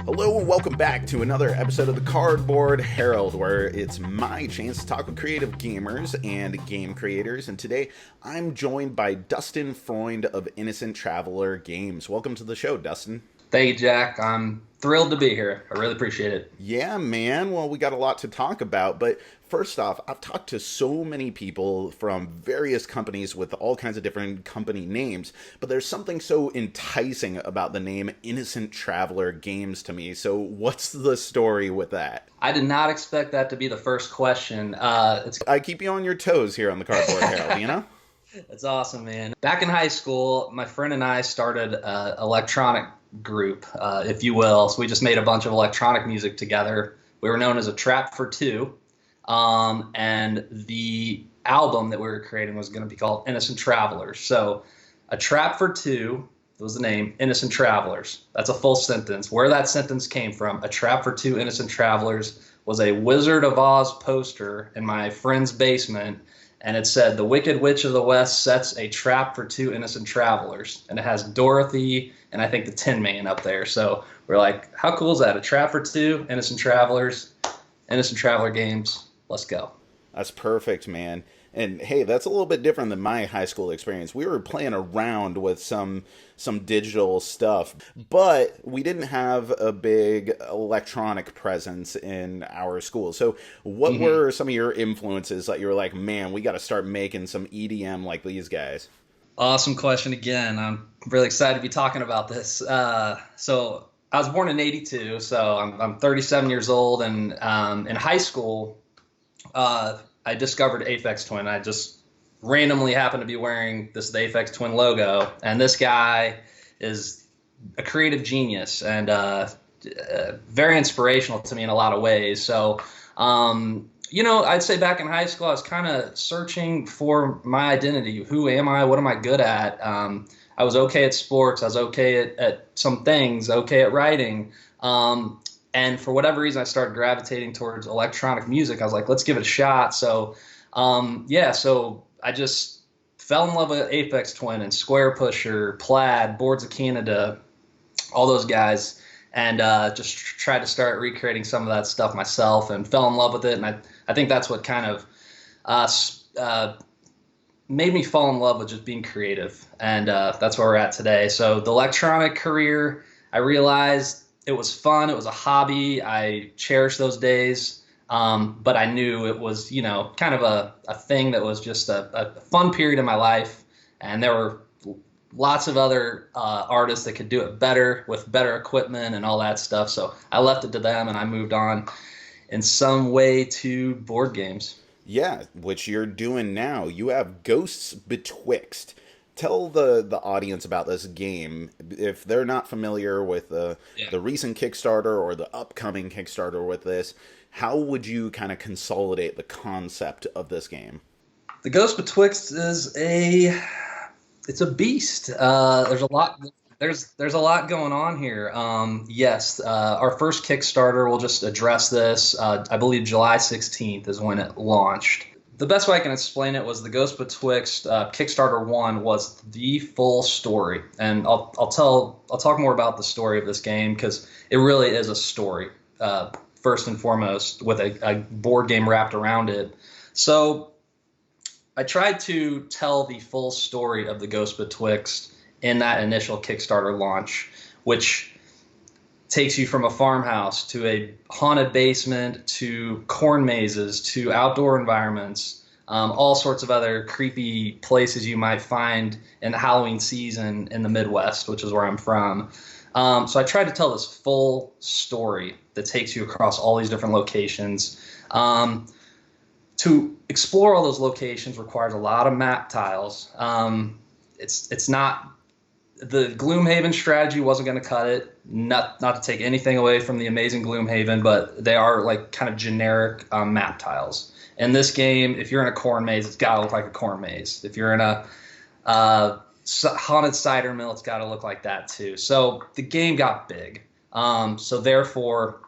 Hello and welcome back to another episode of the Cardboard Herald, where it's my chance to talk with creative gamers and game creators. And today I'm joined by Dustin Freund of Innocent Traveler Games. Welcome to the show, Dustin. Thank you, Jack. I'm thrilled to be here. I really appreciate it. Yeah, man. Well, we got a lot to talk about, but first off, I've talked to so many people from various companies with all kinds of different company names, but there's something so enticing about the name Innocent Traveler Games to me. So what's the story with that? I did not expect that to be the first question. I keep you on your toes here on the Cardboard Herald, you know? It's awesome, man. Back in high school, my friend and I started an electronic group, if you will. So we just made a bunch of electronic music together. We were known as a Trap for Two. And the album that we were creating was going to be called Innocent Travelers. So a Trap for Two was the name, Innocent Travelers. That's a full sentence. Where that sentence came from, a Trap for Two Innocent Travelers, was a Wizard of Oz poster in my friend's basement. And it said, "The Wicked Witch of the West sets a trap for two innocent travelers." And it has Dorothy and I think the Tin Man up there. So we're like, how cool is that? A trap for two innocent travelers, Innocent Traveler Games. Let's go. That's perfect, man. And hey, that's a little bit different than my high school experience. We were playing around with some digital stuff, but we didn't have a big electronic presence in our school. So what were some of your influences that you were like, man, we got to start making some EDM like these guys? Awesome question again. I'm really excited to be talking about this. So I was born in '82, so I'm 37 years old, and in high school, I discovered Aphex Twin. I just randomly happened to be wearing the Aphex Twin logo, and this guy is a creative genius and very inspirational to me in a lot of ways. So, I'd say back in high school, I was kind of searching for my identity. Who am I? What am I good at? I was okay at sports. I was okay at some things, okay at writing. And for whatever reason, I started gravitating towards electronic music. I was like, let's give it a shot. So, so I just fell in love with Aphex Twin and Square Pusher, Plaid, Boards of Canada, all those guys, and just tried to start recreating some of that stuff myself and fell in love with it. And I think that's what kind of made me fall in love with just being creative. And that's where we're at today. So the electronic career, I realized it was fun. It was a hobby. I cherished those days. But I knew it was, kind of a thing that was just a fun period in my life. And there were lots of other artists that could do it better with better equipment and all that stuff. So I left it to them and I moved on in some way to board games. Yeah, which you're doing now. You have Ghosts Betwixt. Tell the audience about this game if they're not familiar with the recent Kickstarter or the upcoming Kickstarter with this. How would you kind of consolidate the concept of this game? The Ghost Betwixt is it's a beast. There's a lot. There's a lot going on here. Yes, our first Kickstarter will just address this. I believe July 16th is when it launched. The best way I can explain it was the Ghost Betwixt Kickstarter 1 was the full story, and I'll talk more about the story of this game because it really is a story first and foremost with a board game wrapped around it. So I tried to tell the full story of the Ghost Betwixt in that initial Kickstarter launch, which takes you from a farmhouse to a haunted basement to corn mazes to outdoor environments, all sorts of other creepy places you might find in the Halloween season in the Midwest, which is where I'm from. So I tried to tell this full story that takes you across all these different locations. To explore all those locations requires a lot of map tiles. It's not the Gloomhaven strategy wasn't going to cut it. Not to take anything away from the amazing Gloomhaven, but they are like kind of generic map tiles. In this game, if you're in a corn maze, it's got to look like a corn maze. If you're in a haunted cider mill, it's got to look like that too. So the game got big. So therefore,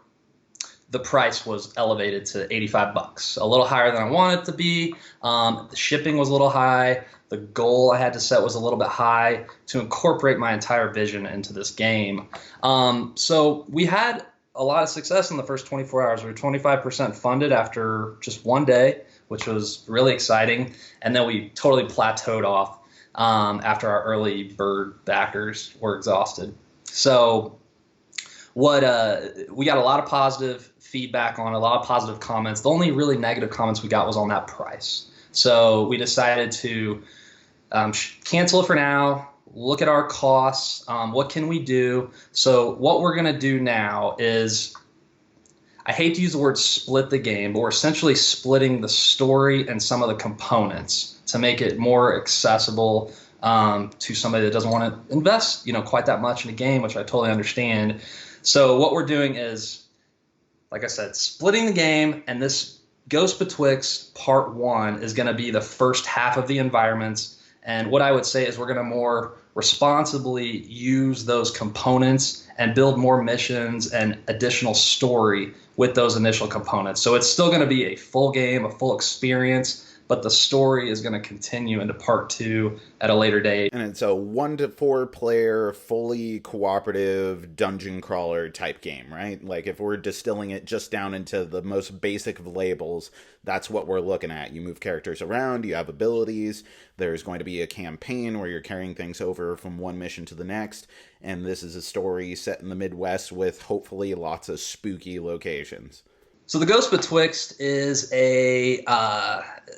the price was elevated to $85, a little higher than I wanted it to be. The shipping was a little high, The goal I had to set was a little bit high to incorporate my entire vision into this game. So we had a lot of success in the first 24 hours. We were 25% funded after just one day, which was really exciting. And then we totally plateaued off after our early bird backers were exhausted. So what we got a lot of positive feedback on, a lot of positive comments. The only really negative comments we got was on that price. So we decided to cancel it for now, look at our costs, what can we do. So what we're going to do now is, I hate to use the word split the game, but we're essentially splitting the story and some of the components to make it more accessible to somebody that doesn't want to invest, quite that much in a game, which I totally understand. So what we're doing is, like I said, splitting the game, and this Ghost Betwixt Part 1 is going to be the first half of the environments. And what I would say is we're going to more responsibly use those components and build more missions and additional story with those initial components. So it's still going to be a full game, a full experience, but the story is going to continue into Part 2 at a later date. And it's a 1 to 4 player, fully cooperative dungeon crawler type game, right? Like if we're distilling it just down into the most basic of labels, that's what we're looking at. You move characters around, you have abilities, there's going to be a campaign where you're carrying things over from one mission to the next, and this is a story set in the Midwest with hopefully lots of spooky locations. So the Ghost Betwixt is a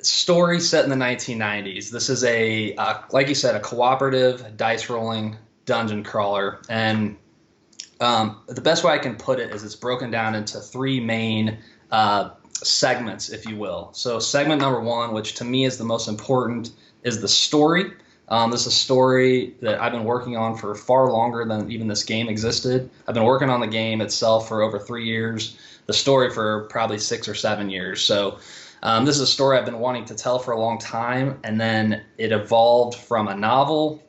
story set in the 1990s. This is like you said, a cooperative dice rolling dungeon crawler. And the best way I can put it is it's broken down into 3 main segments, if you will. So segment number 1, which to me is the most important, is the story. This is a story that I've been working on for far longer than even this game existed. I've been working on the game itself for over 3 years, the story for probably 6 or 7 years. So this is a story I've been wanting to tell for a long time, and then it evolved from a novel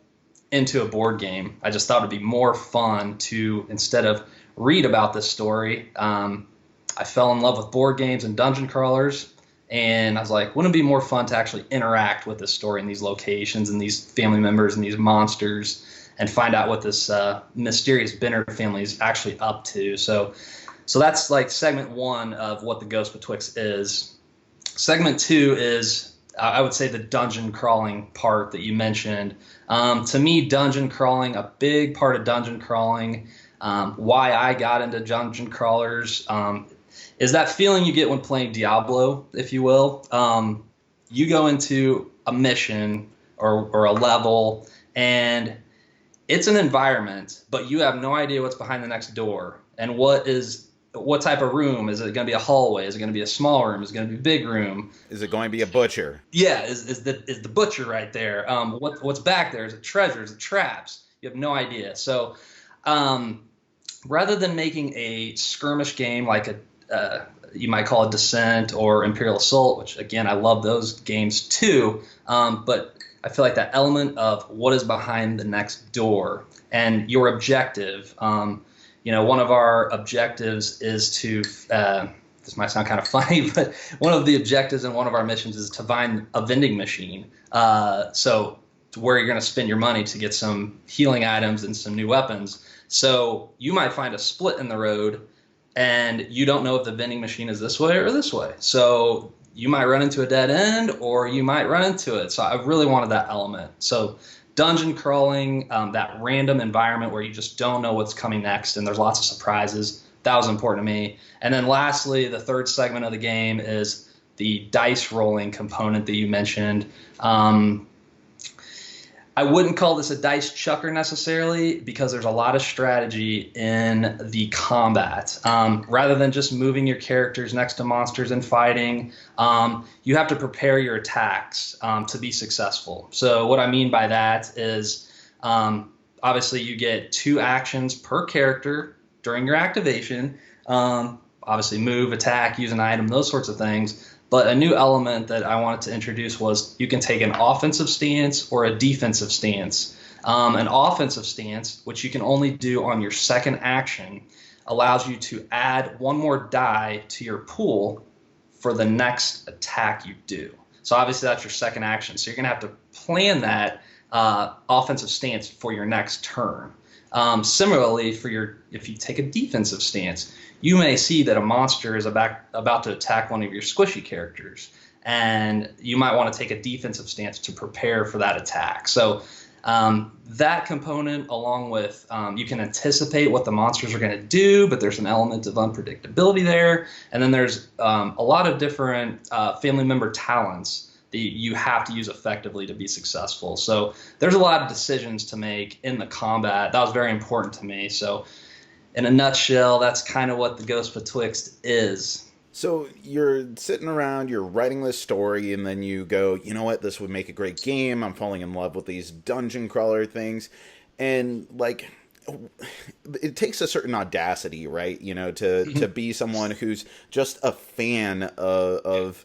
into a board game. I just thought it'd be more fun to, instead of read about this story, I fell in love with board games and dungeon crawlers. And I was like, wouldn't it be more fun to actually interact with this story and these locations and these family members and these monsters and find out what this mysterious Benner family is actually up to. So that's like segment 1 of what the Ghost Betwixt is. Segment 2 is, I would say, the dungeon crawling part that you mentioned. To me, dungeon crawling, a big part of dungeon crawling, why I got into dungeon crawlers, is that feeling you get when playing Diablo, if you will. You go into a mission or a level, and it's an environment, but you have no idea what's behind the next door. And what type of room? Is it going to be a hallway? Is it going to be a small room? Is it going to be a big room? Is it going to be a butcher? Yeah, is the butcher right there? What's back there? Is it treasure? Is it traps? You have no idea. So rather than making a skirmish game like you might call it Descent or Imperial Assault, which again, I love those games too. But I feel like that element of what is behind the next door and your objective. One of our objectives is to, this might sound kind of funny, but one of the objectives in one of our missions is to find a vending machine. So where you're going to spend your money to get some healing items and some new weapons. So you might find a split in the road, and you don't know if the vending machine is this way or this way. So you might run into a dead end, or you might run into it. So I really wanted that element. So dungeon crawling, that random environment where you just don't know what's coming next, and there's lots of surprises. That was important to me. And then lastly, the third segment of the game is the dice rolling component that you mentioned. I wouldn't call this a dice chucker necessarily, because there's a lot of strategy in the combat. Rather than just moving your characters next to monsters and fighting, you have to prepare your attacks to be successful. So what I mean by that is obviously you get 2 actions per character during your activation. Obviously move, attack, use an item, those sorts of things. But a new element that I wanted to introduce was you can take an offensive stance or a defensive stance. An offensive stance, which you can only do on your second action, allows you to add 1 more die to your pool for the next attack you do. So obviously that's your second action. So you're going to have to plan that offensive stance for your next turn. Similarly, if you take a defensive stance, you may see that a monster is about to attack one of your squishy characters, and you might want to take a defensive stance to prepare for that attack. So that component, along with you can anticipate what the monsters are going to do, but there's an element of unpredictability there. And then there's a lot of different family member talents that you have to use effectively to be successful. So there's a lot of decisions to make in the combat. That was very important to me. So in a nutshell, that's kind of what the Ghost Betwixt is. So you're sitting around, you're writing this story, and then you go, you know what, this would make a great game. I'm falling in love with these dungeon crawler things. And, like, it takes a certain audacity, right? You know, to be someone who's just a fan of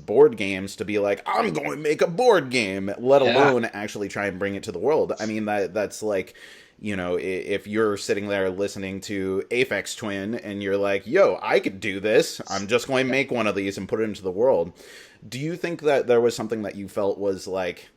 board games, to be like, I'm going to make a board game, let alone actually try and bring it to the world. I mean, that's like, you know, if you're sitting there listening to Aphex Twin and you're like, yo, I could do this, I'm just going to make one of these and put it into the world. Do you think that there was something that you felt was like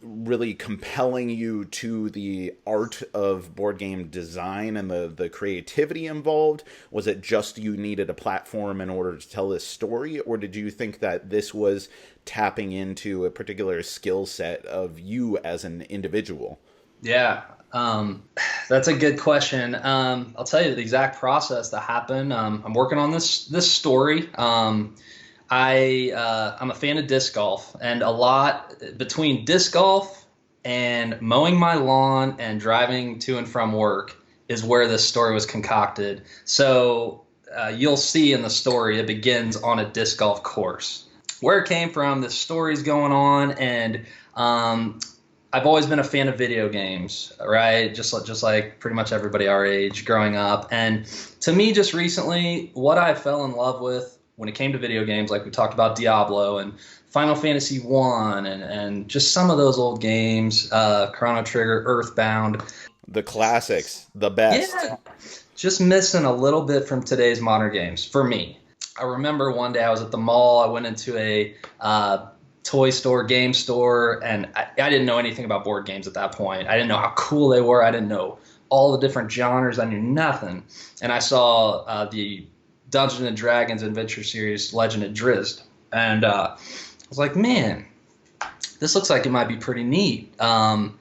really compelling you to the art of board game design and the creativity involved? Was it just you needed a platform in order to tell this story? Or did you think that this was tapping into a particular skill set of you as an individual? Yeah, that's a good question. I'll tell you the exact process that happened. I'm working on this story. I'm a fan of disc golf, and a lot between disc golf and mowing my lawn and driving to and from work is where this story was concocted. So you'll see in the story it begins on a disc golf course. Where it came from, the story's going on, and I've always been a fan of video games, right? Just like pretty much everybody our age growing up. And to me, just recently, what I fell in love with when it came to video games, like we talked about Diablo and Final Fantasy I and just some of those old games, Chrono Trigger, Earthbound. The classics, the best. Yeah, just missing a little bit from today's modern games for me. I remember one day I was at the mall. I went into a toy store, game store, and I didn't know anything about board games at that point. I didn't know how cool they were. I didn't know all the different genres. I knew nothing. And I saw the Dungeons and Dragons Adventure Series Legend of Drizzt. And I was like, man, this looks like it might be pretty neat. And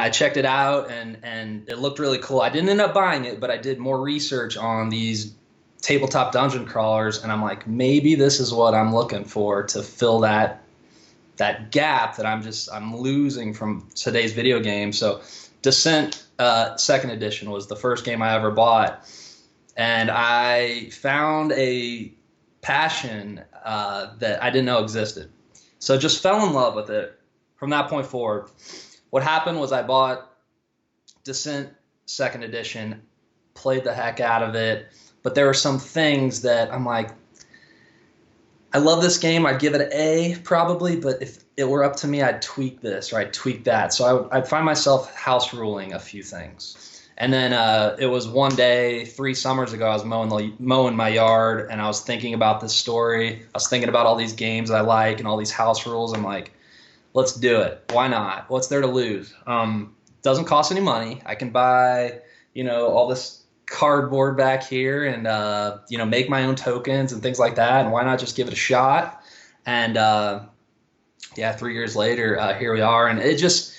I checked it out, and it looked really cool. I didn't end up buying it, but I did more research on these tabletop dungeon crawlers, and I'm like, maybe this is what I'm looking for to fill that gap that I'm losing from today's video game. So Descent second edition was the first game I ever bought, and I found a passion that I didn't know existed. So just fell in love with it from that point forward. What happened was I bought Descent second edition, played the heck out of it, but there were some things that I'm like, I love this game. I'd give it an A probably, but if it were up to me, I'd tweak this or I'd tweak that. So I'd find myself house ruling a few things. And then it was one day, 3 summers ago, I was mowing my yard, and I was thinking about this story. I was thinking about all these games I like and all these house rules. I'm like, let's do it. Why not? What's there to lose? Doesn't cost any money. I can buy, all this cardboard back here and make my own tokens and things like that, and why not just give it a shot? And 3 years later, here we are. And it just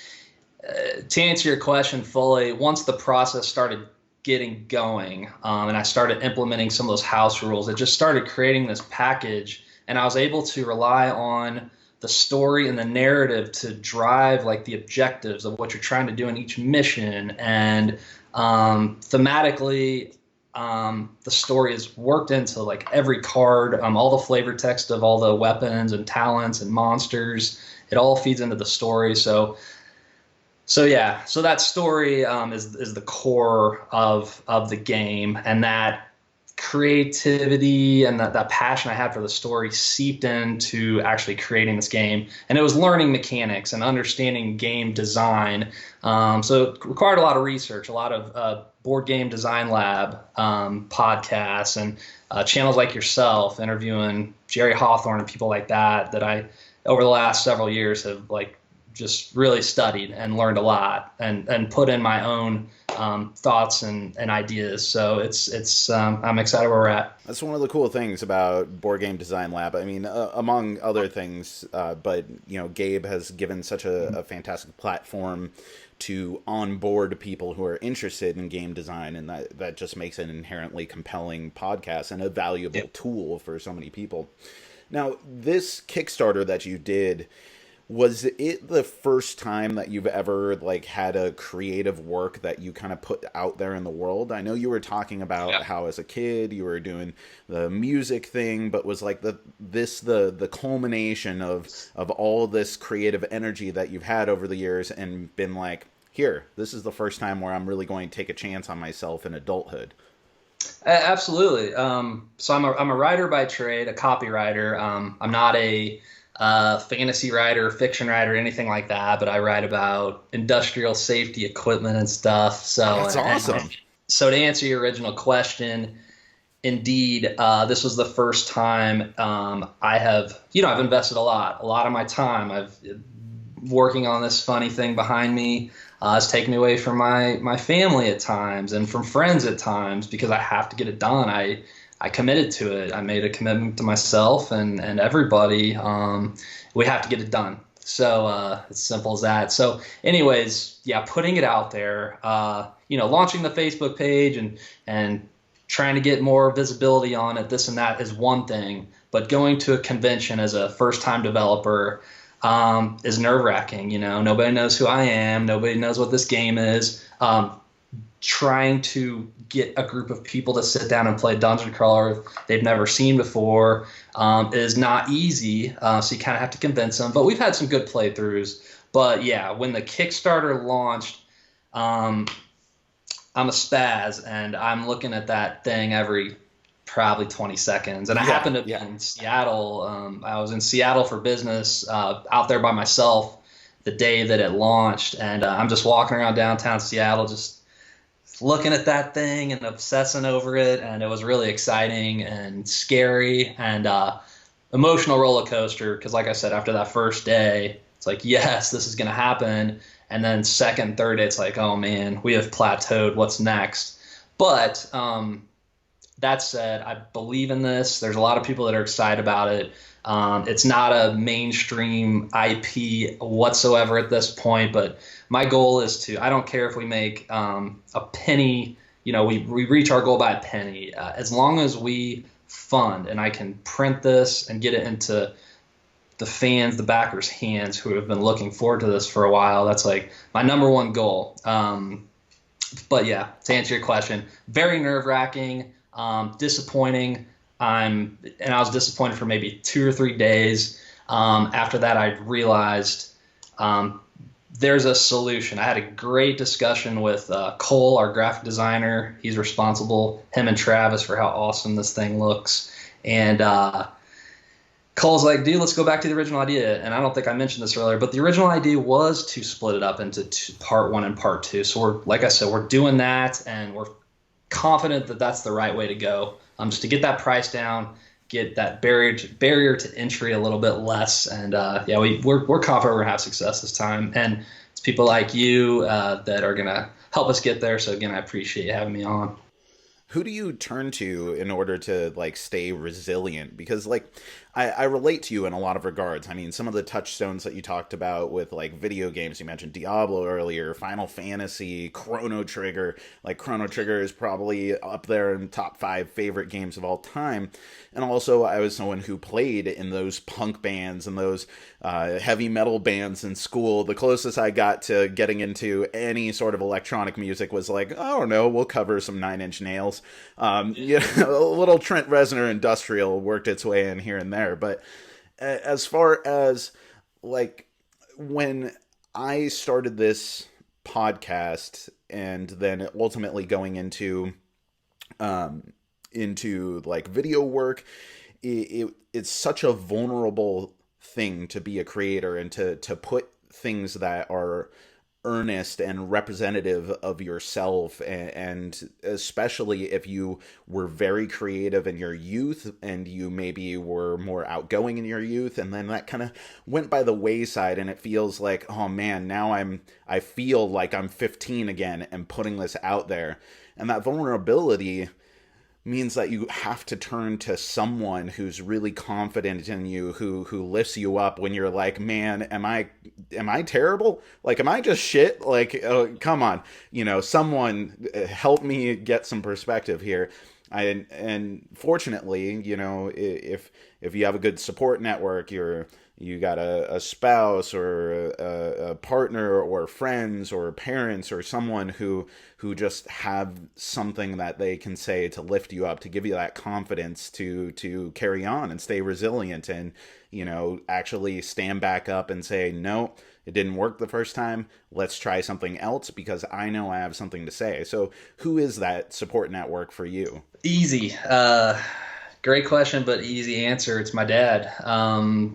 to answer your question fully, once the process started getting going and I started implementing some of those house rules, it just started creating this package, and I was able to rely on the story and the narrative to drive like the objectives of what you're trying to do in each mission. And thematically, the story is worked into like every card, all the flavor text of all the weapons and talents and monsters. It all feeds into the story. So that story is the core of the game, and that creativity and that passion I had for the story seeped into actually creating this game. And it was learning mechanics and understanding game design. So it required a lot of research, a lot of board game design lab podcasts and channels like yourself, interviewing Jerry Hawthorne and people like that I, over the last several years, have like just really studied and learned a lot and put in my own thoughts and ideas. So it's I'm excited where we're at. That's one of the cool things about Board Game Design Lab. I mean, among other things, but Gabe has given such a fantastic platform to onboard people who are interested in game design, and that just makes it an inherently compelling podcast and a valuable tool for so many people. Now, this Kickstarter that you did, was it the first time that you've ever like had a creative work that you kind of put out there in the world? I know you were talking about how as a kid you were doing the music thing, but was like the culmination of all this creative energy that you've had over the years and been like, here, this is the first time where I'm really going to take a chance on myself in adulthood? Absolutely. So I'm a writer by trade, a copywriter. I'm not a fantasy writer, fiction writer, anything like that, but I write about industrial safety equipment and stuff. So that's awesome. So to answer your original question, indeed, this was the first time I have, I've invested a lot of my time. I've working on this funny thing behind me. It's taken me away from my family at times and from friends at times because I have to get it done. I committed to it. I made a commitment to myself and everybody. We have to get it done. So it's simple as that. So anyways, putting it out there, launching the Facebook page and trying to get more visibility on it, this and that is one thing. But going to a convention as a first-time developer is nerve-wracking. Nobody knows who I am. Nobody knows what this game is. Trying to get a group of people to sit down and play Dungeon Crawler they've never seen before is not easy. So you kind of have to convince them. But we've had some good playthroughs. But yeah, when the Kickstarter launched, I'm a spaz, and I'm looking at that thing every probably 20 seconds. And I happened to be in Seattle. I was in Seattle for business, out there by myself the day that it launched. And I'm just walking around downtown Seattle, just looking at that thing and obsessing over it. And it was really exciting and scary and emotional roller coaster. Because like I said, after that first day, it's like, yes, this is going to happen. And then second, third day, it's like, oh man, we have plateaued. What's next? But that said, I believe in this. There's a lot of people that are excited about it. It's not a mainstream IP whatsoever at this point, but my goal is I don't care if we make a penny, we reach our goal by a penny. As long as we fund and I can print this and get it into the fans, the backers' hands who have been looking forward to this for a while, that's like my number one goal. But yeah, to answer your question, very nerve-wracking, disappointing. I was disappointed for maybe 2 or 3 days. After that, I realized there's a solution. I had a great discussion with Cole, our graphic designer. He's responsible, him and Travis, for how awesome this thing looks. And Cole's like, dude, let's go back to the original idea. And I don't think I mentioned this earlier, but the original idea was to split it up into part 1 and part 2. So like I said, we're doing that, and we're confident that that's the right way to go. Just to get that price down, get that barrier to entry a little bit less, and we're confident we're gonna have success this time. And it's people like you that are gonna help us get there. So again, I appreciate you having me on. Who do you turn to in order to like stay resilient? Because like I relate to you in a lot of regards. I mean, some of the touchstones that you talked about with like video games, you mentioned Diablo earlier, Final Fantasy, Chrono Trigger. Like Chrono Trigger is probably up there in top 5 favorite games of all time. And also I was someone who played in those punk bands and those heavy metal bands in school. The closest I got to getting into any sort of electronic music was like, I don't know, we'll cover some Nine Inch Nails. A little Trent Reznor industrial worked its way in here and there. But as far as like when I started this podcast and then ultimately going into into like video work, it's such a vulnerable thing to be a creator and to put things that are earnest and representative of yourself, and especially if you were very creative in your youth and you maybe were more outgoing in your youth, and then that kind of went by the wayside, and it feels like, oh man, now I feel like I'm 15 again and putting this out there. And that vulnerability means that you have to turn to someone who's really confident in you, who lifts you up when you're like, man, am I terrible? Like, am I just shit? Like, come on, someone help me get some perspective here. And fortunately, if you have a good support network, you got a spouse or a partner or friends or parents or someone who just have something that they can say to lift you up, to give you that confidence to carry on and stay resilient, and actually stand back up and say, no, it didn't work the first time, let's try something else because I know I have something to say. So who is that support network for you? Easy. Great question, but easy answer. It's my dad.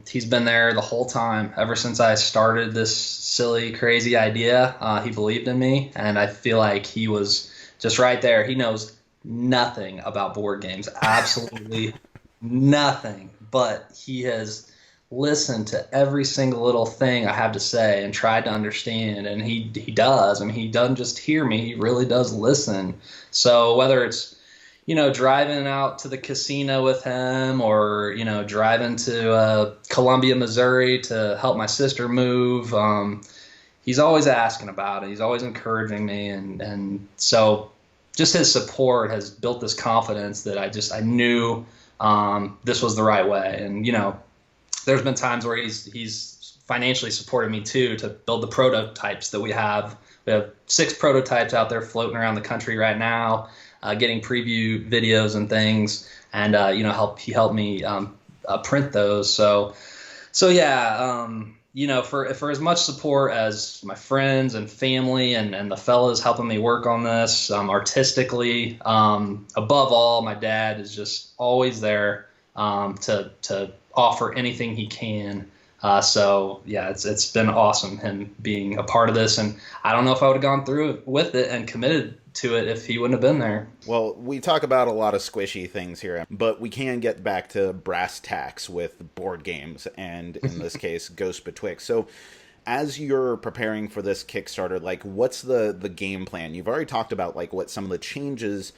He's been there the whole time, ever since I started this silly, crazy idea. He believed in me, and I feel like he was just right there. He knows nothing about board games, absolutely nothing, but he has listened to every single little thing I have to say and tried to understand, and he does. I mean, he doesn't just hear me, he really does listen. So whether it's driving out to the casino with him, or, driving to Columbia, Missouri to help my sister move. He's always asking about it. He's always encouraging me. And so just his support has built this confidence that I knew this was the right way. And, there's been times where he's financially supported me too, to build the prototypes that we have. We have 6 prototypes out there floating around the country right now. Getting preview videos and things, and he helped me print those. So yeah, for as much support as my friends and family and the fellas helping me work on this artistically, above all, my dad is just always there to offer anything he can. So yeah, it's been awesome, him being a part of this, and I don't know if I would have gone through with it and committed to it if he wouldn't have been there. Well, we talk about a lot of squishy things here, but we can get back to brass tacks with board games, and in this case, Ghost Betwixt. So as you're preparing for this Kickstarter, like, what's the game plan? You've already talked about like what some of the changes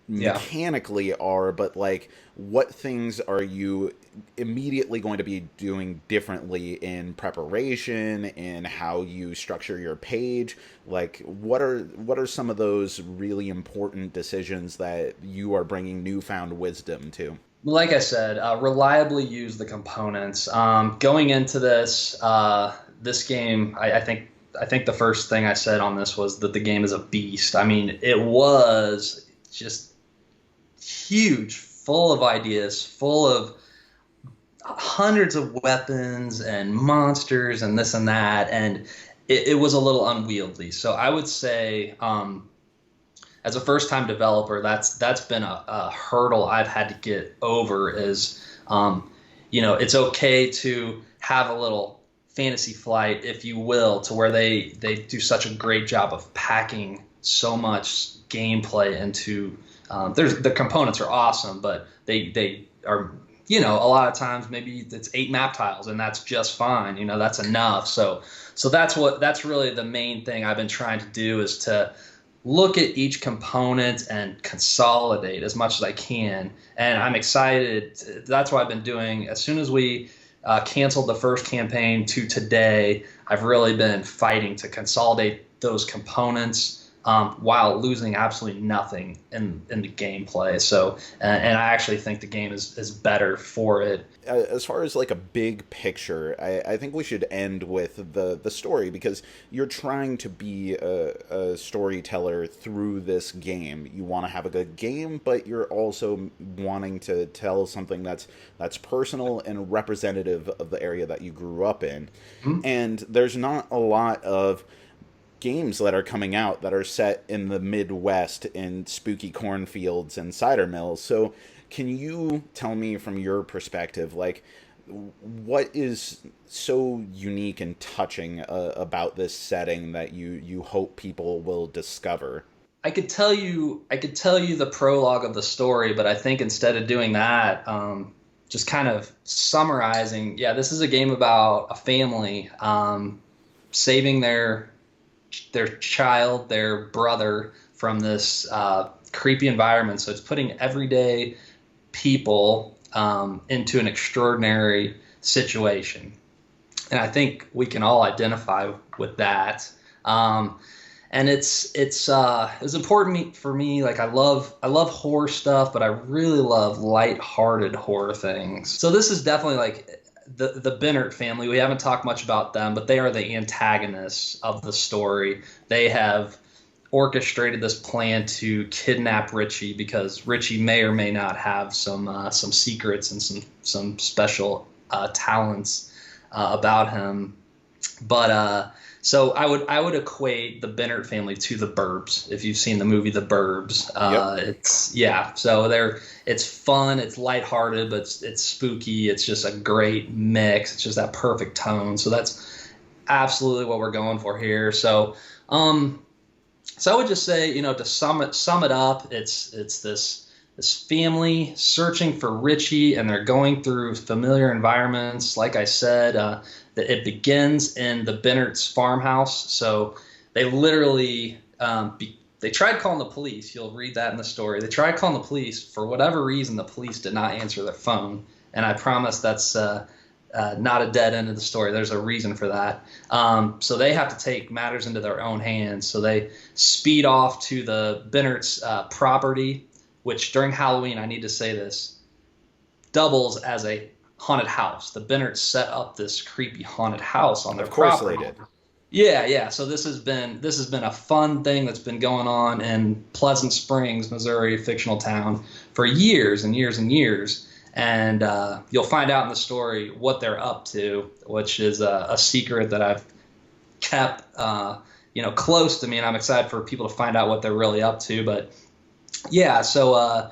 mechanically are, but like, what things are you immediately going to be doing differently in preparation, in how you structure your page? Like, what are some of those really important decisions that you are bringing newfound wisdom to? Like I said, reliably use the components. Going into this game, I think the first thing I said on this was that the game is a beast. I mean, it was just huge, full of ideas, full of hundreds of weapons and monsters and this and that, and it was a little unwieldy. So I would say, as a first-time developer, that's been a hurdle I've had to get over. Is it's okay to have a little fantasy flight, if you will, to where they do such a great job of packing so much gameplay into. The components are awesome, but they are, a lot of times maybe it's 8 map tiles and that's just fine. That's enough. So that's really the main thing I've been trying to do, is to look at each component and consolidate as much as I can. And I'm excited. That's what I've been doing. As soon as we canceled the first campaign to today, I've really been fighting to consolidate those components, while losing absolutely nothing in the gameplay. So, and I actually think the game is better for it. As far as like a big picture, I think we should end with the story, because you're trying to be a storyteller through this game. You want to have a good game, but you're also wanting to tell something that's personal and representative of the area that you grew up in. Mm-hmm. And there's not a lot of games that are coming out that are set in the Midwest in spooky cornfields and cider mills. So can you tell me from your perspective, like, what is so unique and touching about this setting that you hope people will discover? I could tell you the prologue of the story, but I think instead of doing that, just kind of summarizing, yeah, this is a game about a family saving their child, their brother, from this creepy environment. So it's putting everyday people into an extraordinary situation, and I think we can all identify with that. And it was important for me. Like, I love horror stuff, but I really love lighthearted horror things. So this is definitely like the Bennett family. We haven't talked much about them, but they are the antagonists of the story. They have orchestrated this plan to kidnap Richie because Richie may or may not have some secrets and some special talents about him. But so I would equate the Bennett family to the Burbs. If you've seen the movie The Burbs, yep. So it's fun, it's lighthearted, but it's spooky. It's just a great mix. It's just that perfect tone. So that's absolutely what we're going for here. So I would just say, to sum it up, it's this family searching for Richie, and they're going through familiar environments. Like I said, it begins in the Bennett's farmhouse. So they literally they tried calling the police. You'll read that in the story. They tried calling the police. For whatever reason, the police did not answer their phone. And I promise that's not a dead end of the story. There's a reason for that. So they have to take matters into their own hands. So they speed off to the Bennett's property, which during Halloween, I need to say this, doubles as a haunted house. The Bennetts set up this creepy haunted house on their property. Of course they did. Yeah. So this has been a fun thing that's been going on in Pleasant Springs, Missouri, fictional town, for years and years and years. And you'll find out in the story what they're up to, which is a secret that I've kept close to me, and I'm excited for people to find out what they're really up to. But yeah, so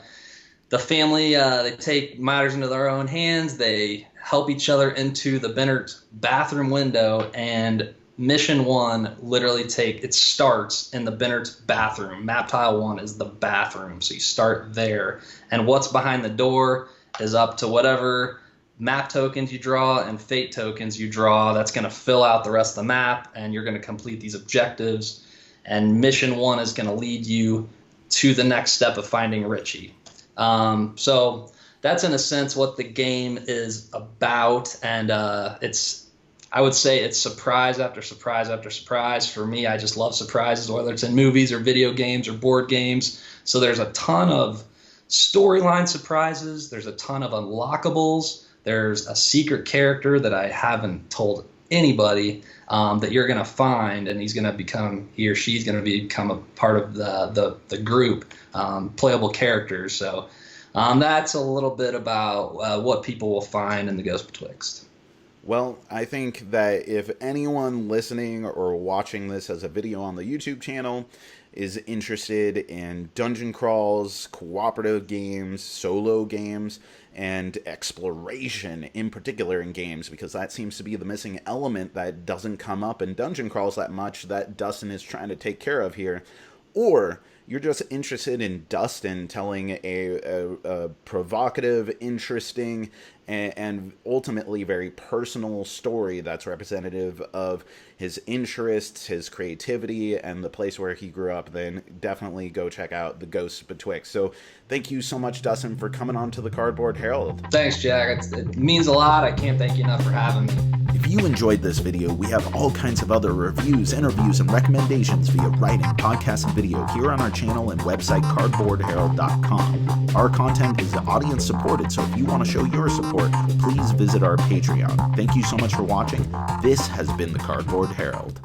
the family, they take matters into their own hands. They help each other into the Bennett bathroom window, and mission one it starts in the Bennett's bathroom. Map tile 1 is the bathroom, so you start there. And what's behind the door is up to whatever map tokens you draw and fate tokens you draw. That's going to fill out the rest of the map, and you're going to complete these objectives. And mission 1 is going to lead you to the next step of finding Richie. So that's in a sense what the game is about, and I would say it's surprise after surprise after surprise. For me, I just love surprises, whether it's in movies or video games or board games. So there's a ton of storyline surprises. There's a ton of unlockables. There's a secret character that I haven't told anybody that you're going to find, and he or she's going to become a part of the group, playable characters. So that's a little bit about what people will find in the Ghost Betwixt. Well, I think that if anyone listening or watching this as a video on the YouTube channel is interested in dungeon crawls, cooperative games, solo games, and exploration in particular in games, because that seems to be the missing element that doesn't come up in dungeon crawls that much that Dustin is trying to take care of here, or you're just interested in Dustin telling a provocative, interesting, and ultimately very personal story that's representative of his interests, his creativity, and the place where he grew up, then definitely go check out The Ghost Betwixt. So thank you so much, Dustin, for coming on to the Cardboard Herald. Thanks, Jack. It means a lot. I can't thank you enough for having me. If you enjoyed this video, we have all kinds of other reviews, interviews, and recommendations via writing, podcast, and video here on our channel and website, cardboardherald.com. Our content is audience supported, so if you want to show your support, please visit our Patreon. Thank you so much for watching. This has been the Cardboard Herald.